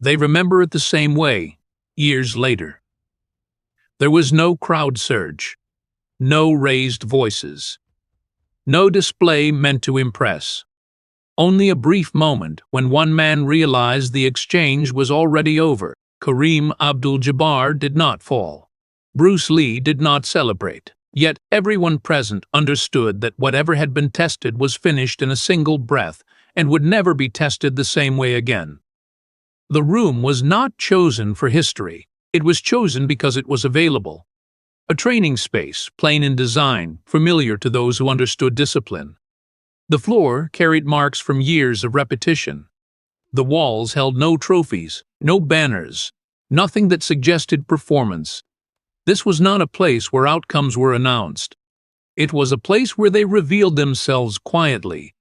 They remember it the same way, years later. There was no crowd surge, no raised voices, no display meant to impress. Only a brief moment when one man realized the exchange was already over. Kareem Abdul-Jabbar did not fall. Bruce Lee did not celebrate. Yet everyone present understood that whatever had been tested was finished in a single breath and would never be tested the same way again. The room was not chosen for history. It was chosen because it was available. A training space, plain in design, familiar to those who understood discipline. The floor carried marks from years of repetition. The walls held no trophies, no banners, nothing that suggested performance. This was not a place where outcomes were announced. It was a place where they revealed themselves quietly.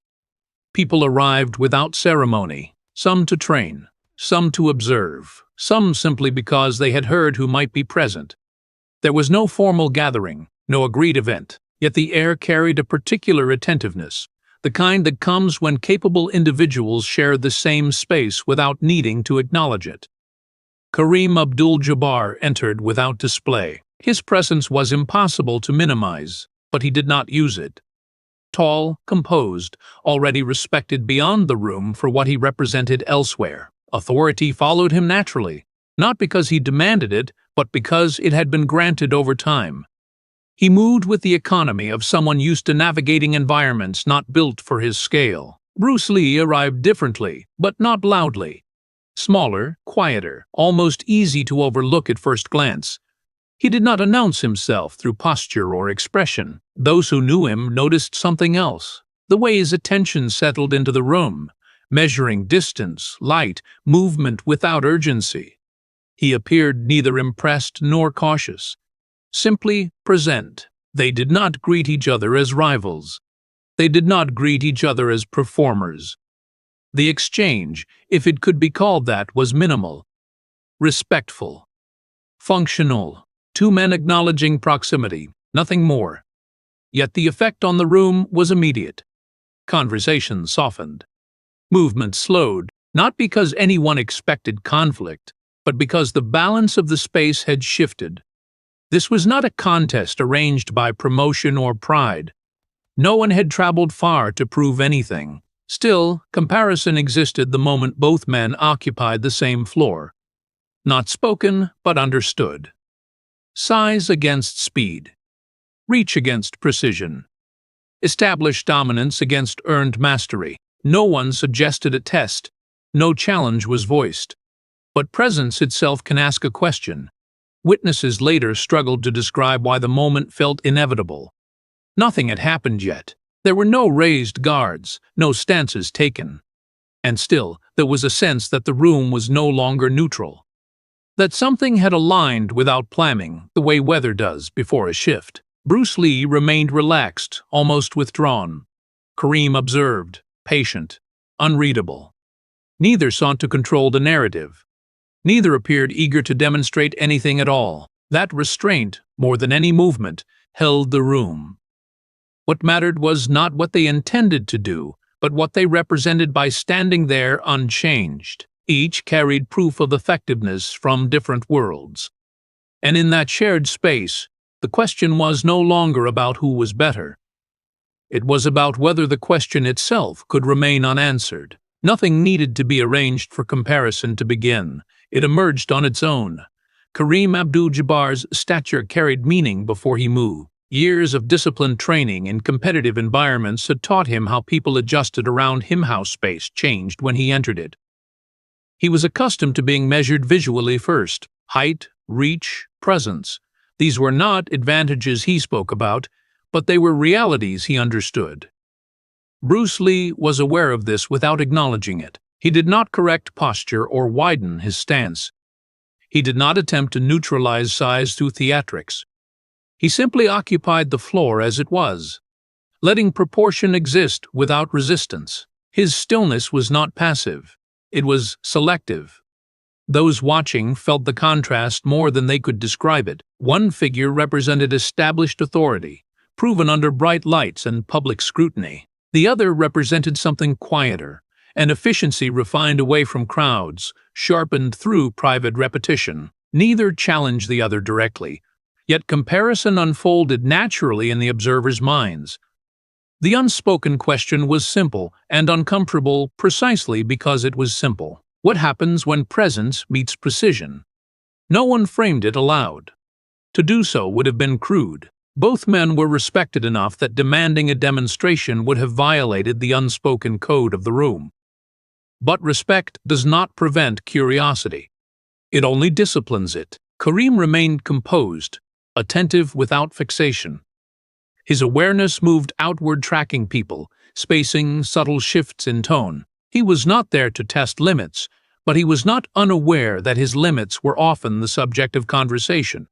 People arrived without ceremony, some to train, some to observe, some simply because they had heard who might be present. There was no formal gathering, no agreed event, yet the air carried a particular attentiveness, the kind that comes when capable individuals share the same space without needing to acknowledge it. Kareem Abdul-Jabbar entered without display. His presence was impossible to minimize, but he did not use it. Tall, composed, already respected beyond the room for what he represented elsewhere. Authority followed him naturally, not because he demanded it, but because it had been granted over time. He moved with the economy of someone used to navigating environments not built for his scale. Bruce Lee arrived differently, but not loudly. Smaller, quieter, almost easy to overlook at first glance. He did not announce himself through posture or expression. Those who knew him noticed something else, the way his attention settled into the room, measuring distance, light, movement without urgency. He appeared neither impressed nor cautious. Simply present. They did not greet each other as rivals. They did not greet each other as performers. The exchange, if it could be called that, was minimal, respectful, functional, two men acknowledging proximity, nothing more. Yet the effect on the room was immediate. Conversation softened. Movement slowed, not because anyone expected conflict, but because the balance of the space had shifted. This was not a contest arranged by promotion or pride. No one had traveled far to prove anything. Still, comparison existed the moment both men occupied the same floor. Not spoken, but understood. Size against speed. Reach against precision. Established dominance against earned mastery. No one suggested a test. No challenge was voiced. But presence itself can ask a question. Witnesses later struggled to describe why the moment felt inevitable. Nothing had happened yet. There were no raised guards, no stances taken. And still, there was a sense that the room was no longer neutral. That something had aligned without planning, the way weather does before a shift. Bruce Lee remained relaxed, almost withdrawn. Kareem observed, patient, unreadable. Neither sought to control the narrative. Neither appeared eager to demonstrate anything at all. That restraint, more than any movement, held the room. What mattered was not what they intended to do, but what they represented by standing there unchanged. Each carried proof of effectiveness from different worlds. And in that shared space, the question was no longer about who was better. It was about whether the question itself could remain unanswered. Nothing needed to be arranged for comparison to begin. It emerged on its own. Kareem Abdul-Jabbar's stature carried meaning before he moved. Years of disciplined training in competitive environments had taught him how people adjusted around him, how space changed when he entered it. He was accustomed to being measured visually first. Height, reach, presence. These were not advantages he spoke about, but they were realities he understood. Bruce Lee was aware of this without acknowledging it. He did not correct posture or widen his stance. He did not attempt to neutralize size through theatrics. He simply occupied the floor as it was, letting proportion exist without resistance. His stillness was not passive. It was selective. Those watching felt the contrast more than they could describe it. One figure represented established authority, proven under bright lights and public scrutiny. The other represented something quieter, and efficiency refined away from crowds, sharpened through private repetition. Neither challenged the other directly, yet comparison unfolded naturally in the observers' minds. The unspoken question was simple and uncomfortable precisely because it was simple. What happens when presence meets precision? No one framed it aloud. To do so would have been crude. Both men were respected enough that demanding a demonstration would have violated the unspoken code of the room. But respect does not prevent curiosity. It only disciplines it. Kareem remained composed, attentive without fixation. His awareness moved outward, tracking people, spacing, subtle shifts in tone. He was not there to test limits, but he was not unaware that his limits were often the subject of conversation.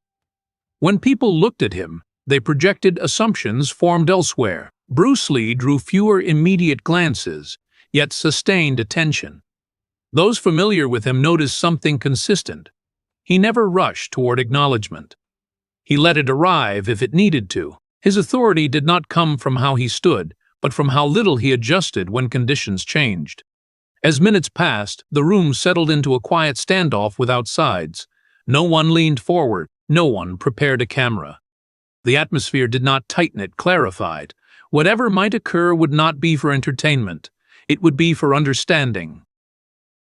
When people looked at him, they projected assumptions formed elsewhere. Bruce Lee drew fewer immediate glances, yet sustained attention. Those familiar with him noticed something consistent. He never rushed toward acknowledgement. He let it arrive if it needed to. His authority did not come from how he stood, but from how little he adjusted when conditions changed. As minutes passed, the room settled into a quiet standoff without sides. No one leaned forward, no one prepared a camera. The atmosphere did not tighten, it clarified. Whatever might occur would not be for entertainment. It would be for understanding.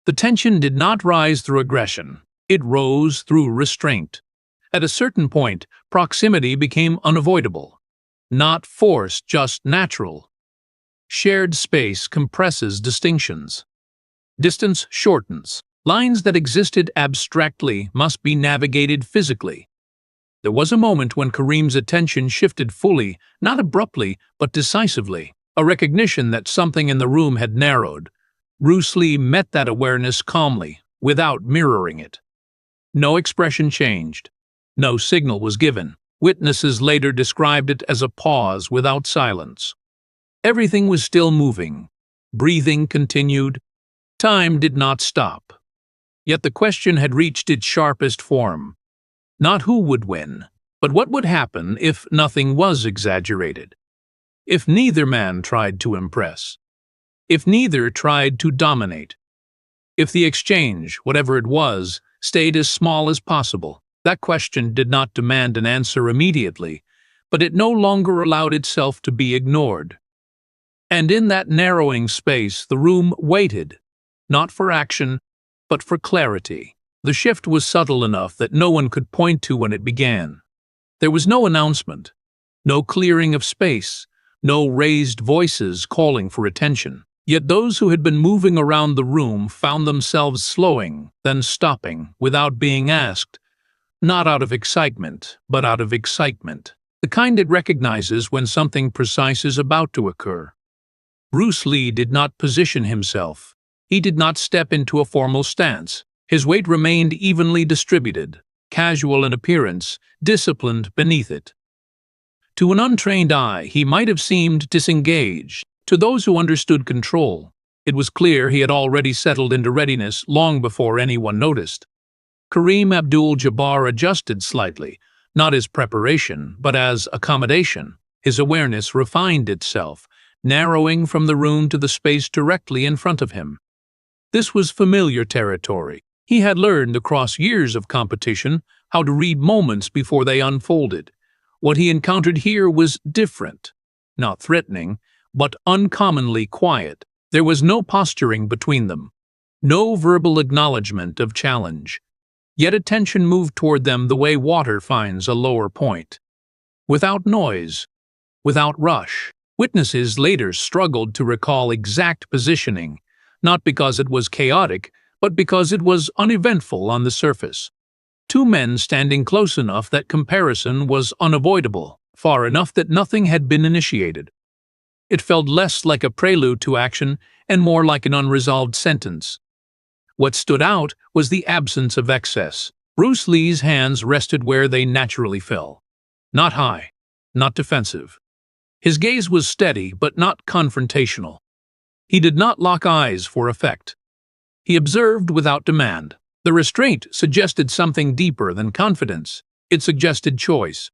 The tension did not rise through aggression. It rose through restraint. At a certain point, proximity became unavoidable. Not forced, just natural. Shared space compresses distinctions. Distance shortens. Lines that existed abstractly must be navigated physically. There was a moment when Kareem's attention shifted fully, not abruptly, but decisively. A recognition that something in the room had narrowed. Bruce Lee met that awareness calmly, without mirroring it. No expression changed. No signal was given. Witnesses later described it as a pause without silence. Everything was still moving. Breathing continued. Time did not stop. Yet the question had reached its sharpest form. Not who would win, but what would happen if nothing was exaggerated. If neither man tried to impress. If neither tried to dominate. If the exchange, whatever it was, stayed as small as possible. That question did not demand an answer immediately, but it no longer allowed itself to be ignored. And in that narrowing space, the room waited, not for action, but for clarity. The shift was subtle enough that no one could point to when it began. There was no announcement, no clearing of space, no raised voices calling for attention. Yet those who had been moving around the room found themselves slowing, then stopping, without being asked. Not out of excitement, but out of excitement. The kind it recognizes when something precise is about to occur. Bruce Lee did not position himself. He did not step into a formal stance. His weight remained evenly distributed, casual in appearance, disciplined beneath it. To an untrained eye, he might have seemed disengaged. To those who understood control, it was clear he had already settled into readiness long before anyone noticed. Kareem Abdul-Jabbar adjusted slightly, not as preparation, but as accommodation. His awareness refined itself, narrowing from the room to the space directly in front of him. This was familiar territory. He had learned across years of competition how to read moments before they unfolded. What he encountered here was different, not threatening, but uncommonly quiet. There was no posturing between them, no verbal acknowledgement of challenge. Yet attention moved toward them the way water finds a lower point. Without noise, without rush. Witnesses later struggled to recall exact positioning, not because it was chaotic, but because it was uneventful on the surface. Two men standing close enough that comparison was unavoidable, far enough that nothing had been initiated. It felt less like a prelude to action and more like an unresolved sentence. What stood out was the absence of excess. Bruce Lee's hands rested where they naturally fell. Not high, not defensive. His gaze was steady but not confrontational. He did not lock eyes for effect. He observed without demand. The restraint suggested something deeper than confidence. It suggested choice.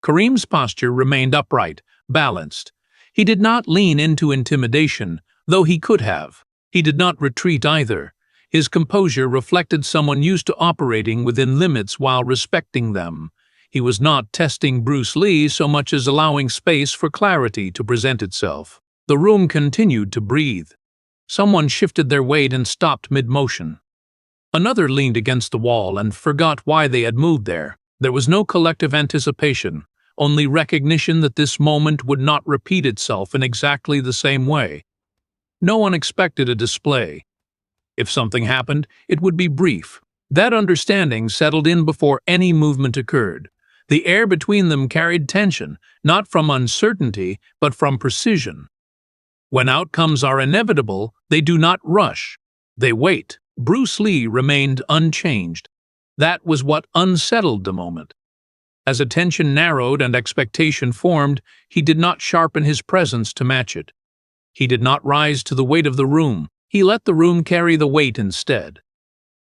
Kareem's posture remained upright, balanced. He did not lean into intimidation, though he could have. He did not retreat either. His composure reflected someone used to operating within limits while respecting them. He was not testing Bruce Lee so much as allowing space for clarity to present itself. The room continued to breathe. Someone shifted their weight and stopped mid-motion. Another leaned against the wall and forgot why they had moved there. There was no collective anticipation, only recognition that this moment would not repeat itself in exactly the same way. No one expected a display. If something happened, it would be brief. That understanding settled in before any movement occurred. The air between them carried tension, not from uncertainty, but from precision. When outcomes are inevitable, they do not rush. They wait. Bruce Lee remained unchanged. That was what unsettled the moment. As attention narrowed and expectation formed, he did not sharpen his presence to match it. He did not rise to the weight of the room. He let the room carry the weight instead.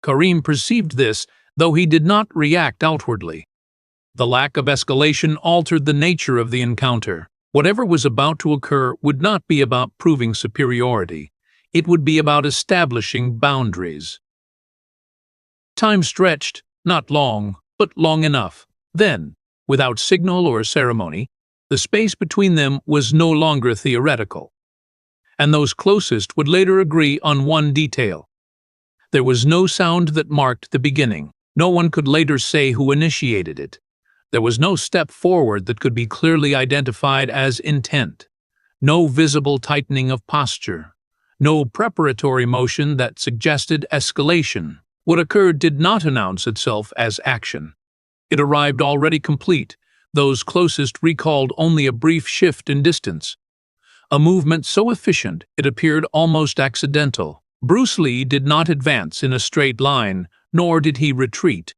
Kareem perceived this, though he did not react outwardly. The lack of escalation altered the nature of the encounter. Whatever was about to occur would not be about proving superiority. It would be about establishing boundaries. Time stretched, not long, but long enough. Then, without signal or ceremony, the space between them was no longer theoretical. And those closest would later agree on one detail. There was no sound that marked the beginning. No one could later say who initiated it. There was no step forward that could be clearly identified as intent. No visible tightening of posture. No preparatory motion that suggested escalation. What occurred did not announce itself as action. It arrived already complete. Those closest recalled only a brief shift in distance. A movement so efficient it appeared almost accidental. Bruce Lee did not advance in a straight line, nor did he retreat.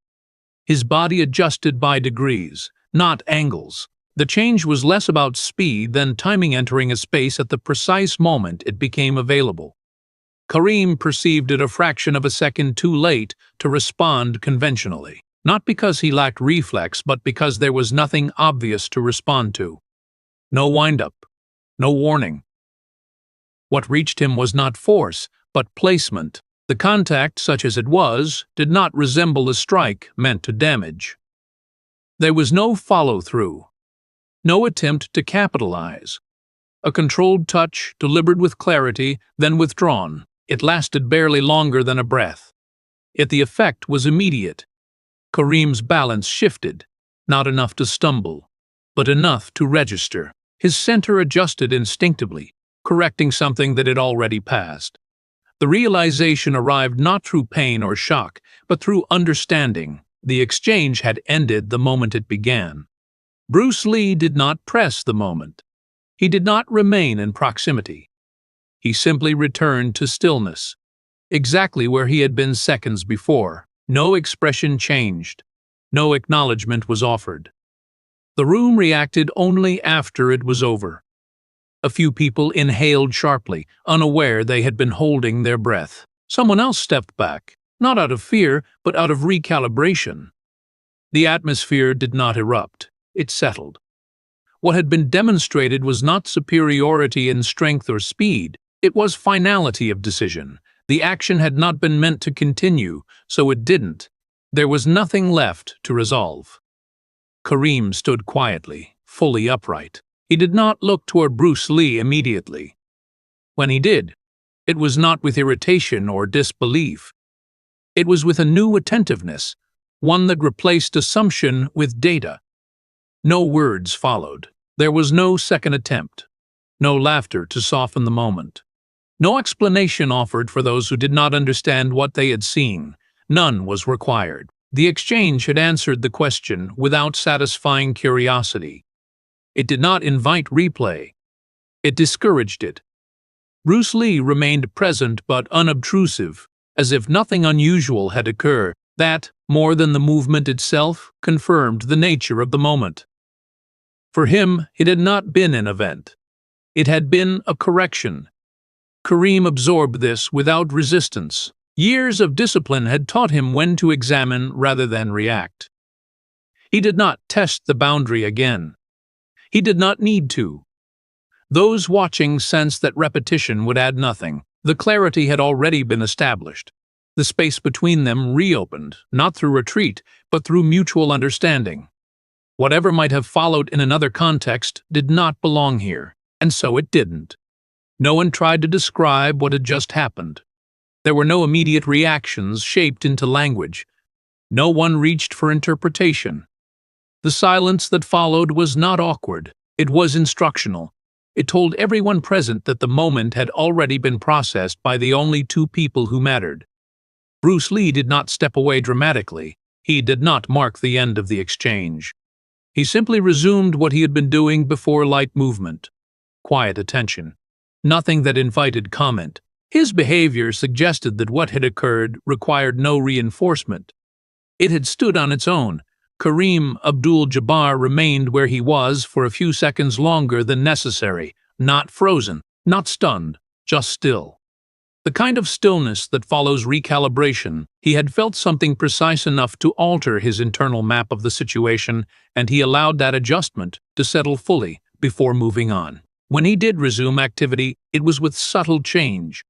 His body adjusted by degrees, not angles. The change was less about speed than timing entering a space at the precise moment it became available. Kareem perceived it a fraction of a second too late to respond conventionally, not because he lacked reflex, but because there was nothing obvious to respond to. No wind-up, no warning. What reached him was not force, but placement. The contact, such as it was, did not resemble a strike meant to damage. There was no follow-through, no attempt to capitalize. A controlled touch, delivered with clarity, then withdrawn. It lasted barely longer than a breath. Yet the effect was immediate. Kareem's balance shifted, not enough to stumble, but enough to register. His center adjusted instinctively, correcting something that had already passed. The realization arrived not through pain or shock, but through understanding. The exchange had ended the moment it began. Bruce Lee did not press the moment. He did not remain in proximity. He simply returned to stillness, exactly where he had been seconds before. No expression changed. No acknowledgement was offered. The room reacted only after it was over. A few people inhaled sharply, unaware they had been holding their breath. Someone else stepped back, not out of fear, but out of recalibration. The atmosphere did not erupt. It settled. What had been demonstrated was not superiority in strength or speed. It was finality of decision. The action had not been meant to continue, so it didn't. There was nothing left to resolve. Kareem stood quietly, fully upright. He did not look toward Bruce Lee immediately. When he did, it was not with irritation or disbelief. It was with a new attentiveness, one that replaced assumption with data. No words followed. There was no second attempt. No laughter to soften the moment. No explanation offered for those who did not understand what they had seen. None was required. The exchange had answered the question without satisfying curiosity. It did not invite replay. It discouraged it. Bruce Lee remained present but unobtrusive, as if nothing unusual had occurred. That, more than the movement itself, confirmed the nature of the moment. For him, it had not been an event. It had been a correction. Kareem absorbed this without resistance. Years of discipline had taught him when to examine rather than react. He did not test the boundary again. He did not need to. Those watching sensed that repetition would add nothing. The clarity had already been established. The space between them reopened, not through retreat, but through mutual understanding. Whatever might have followed in another context did not belong here, and so it didn't. No one tried to describe what had just happened. There were no immediate reactions shaped into language. No one reached for interpretation. The silence that followed was not awkward. It was instructional. It told everyone present that the moment had already been processed by the only two people who mattered. Bruce Lee did not step away dramatically. He did not mark the end of the exchange. He simply resumed what he had been doing before light movement. Quiet attention. Nothing that invited comment. His behavior suggested that what had occurred required no reinforcement. It had stood on its own. Kareem Abdul-Jabbar remained where he was for a few seconds longer than necessary, not frozen, not stunned, just still. The kind of stillness that follows recalibration. He had felt something precise enough to alter his internal map of the situation, and he allowed that adjustment to settle fully before moving on. When he did resume activity, it was with subtle change.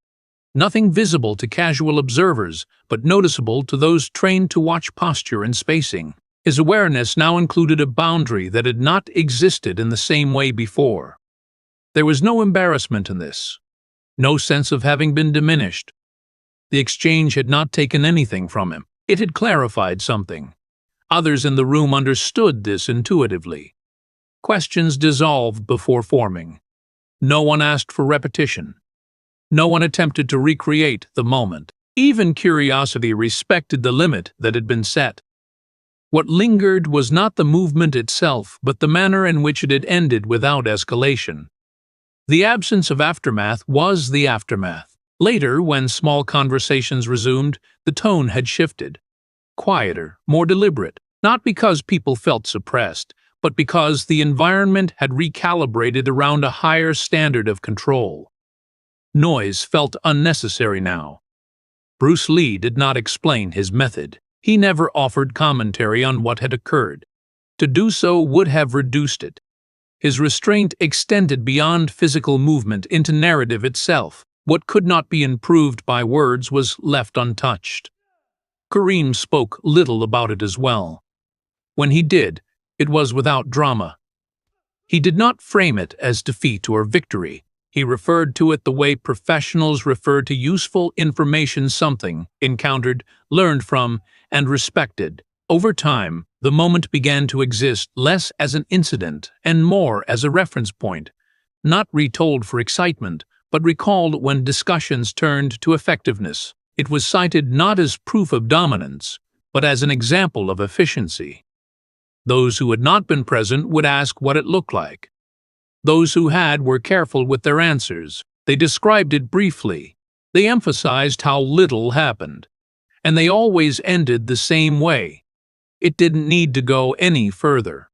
Nothing visible to casual observers, but noticeable to those trained to watch posture and spacing. His awareness now included a boundary that had not existed in the same way before. There was no embarrassment in this. No sense of having been diminished. The exchange had not taken anything from him. It had clarified something. Others in the room understood this intuitively. Questions dissolved before forming. No one asked for repetition. No one attempted to recreate the moment. Even curiosity respected the limit that had been set. What lingered was not the movement itself, but the manner in which it had ended without escalation. The absence of aftermath was the aftermath. Later, when small conversations resumed, the tone had shifted. Quieter, more deliberate, not because people felt suppressed, but because the environment had recalibrated around a higher standard of control. Noise felt unnecessary now. Bruce Lee did not explain his method. He never offered commentary on what had occurred. To do so would have reduced it. His restraint extended beyond physical movement into narrative itself. What could not be improved by words was left untouched. Kareem spoke little about it as well. When he did, it was without drama. He did not frame it as defeat or victory. He referred to it the way professionals refer to useful information, something encountered, learned from, and respected. Over time, the moment began to exist less as an incident and more as a reference point, not retold for excitement, but recalled when discussions turned to effectiveness. It was cited not as proof of dominance, but as an example of efficiency. Those who had not been present would ask what it looked like. Those who had were careful with their answers. They described it briefly. They emphasized how little happened. And they always ended the same way. It didn't need to go any further.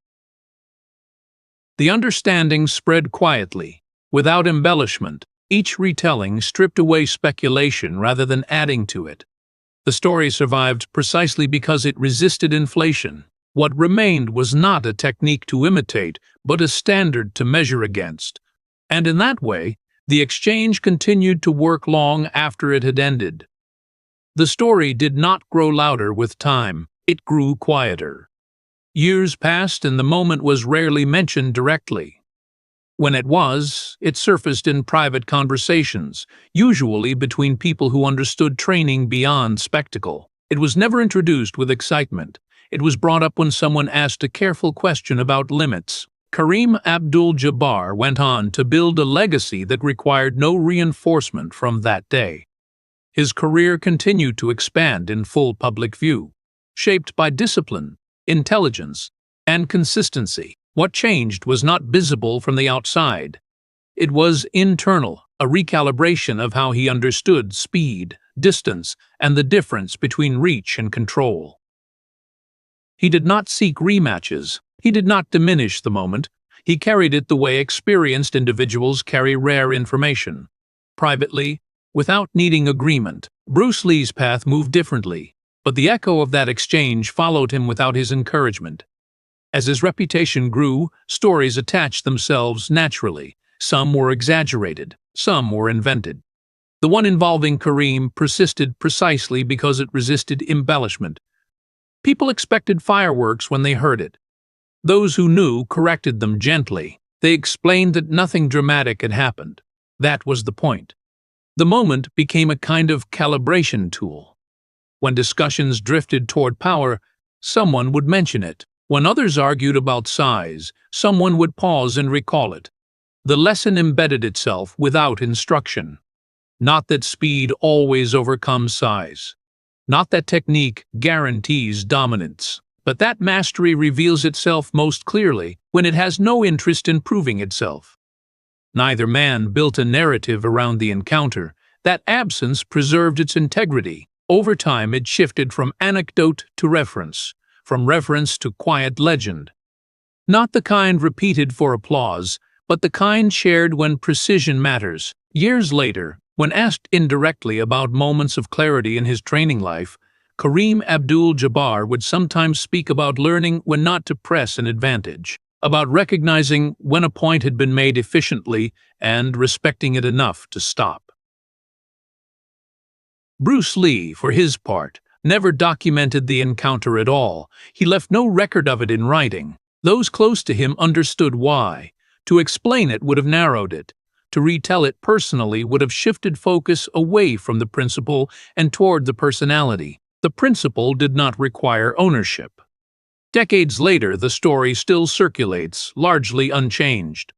The understanding spread quietly, without embellishment. Each retelling stripped away speculation rather than adding to it. The story survived precisely because it resisted inflation. What remained was not a technique to imitate, but a standard to measure against. And in that way, the exchange continued to work long after it had ended. The story did not grow louder with time. It grew quieter. Years passed and the moment was rarely mentioned directly. When it was, it surfaced in private conversations, usually between people who understood training beyond spectacle. It was never introduced with excitement. It was brought up when someone asked a careful question about limits. Kareem Abdul-Jabbar went on to build a legacy that required no reinforcement from that day. His career continued to expand in full public view, shaped by discipline, intelligence, and consistency. What changed was not visible from the outside. It was internal, a recalibration of how he understood speed, distance, and the difference between reach and control. He did not seek rematches. He did not diminish the moment. He carried it the way experienced individuals carry rare information. Privately, without needing agreement. Bruce Lee's path moved differently, but the echo of that exchange followed him without his encouragement. As his reputation grew, stories attached themselves naturally. Some were exaggerated, some were invented. The one involving Kareem persisted precisely because it resisted embellishment. People expected fireworks when they heard it. Those who knew corrected them gently. They explained that nothing dramatic had happened. That was the point. The moment became a kind of calibration tool. When discussions drifted toward power, someone would mention it. When others argued about size, someone would pause and recall it. The lesson embedded itself without instruction. Not that speed always overcomes size. Not that technique guarantees dominance. But that mastery reveals itself most clearly when it has no interest in proving itself. Neither man built a narrative around the encounter. That absence preserved its integrity. Over time, it shifted from anecdote to reference, from reference to quiet legend. Not the kind repeated for applause, but the kind shared when precision matters. Years later, when asked indirectly about moments of clarity in his training life, Kareem Abdul-Jabbar would sometimes speak about learning when not to press an advantage, about recognizing when a point had been made efficiently and respecting it enough to stop. Bruce Lee, for his part, never documented the encounter at all. He left no record of it in writing. Those close to him understood why. To explain it would have narrowed it. To retell it personally would have shifted focus away from the principle and toward the personality. The principle did not require ownership. Decades later, the story still circulates, largely unchanged.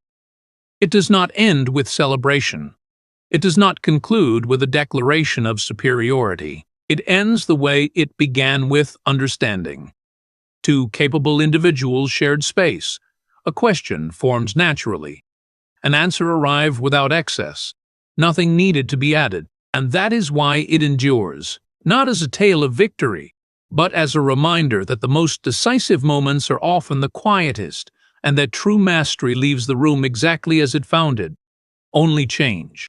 It does not end with celebration. It does not conclude with a declaration of superiority. It ends the way it began, with understanding. Two capable individuals shared space. A question formed naturally. An answer arrived without excess. Nothing needed to be added, and that is why it endures. Not as a tale of victory, but as a reminder that the most decisive moments are often the quietest, and that true mastery leaves the room exactly as it found it. Only change.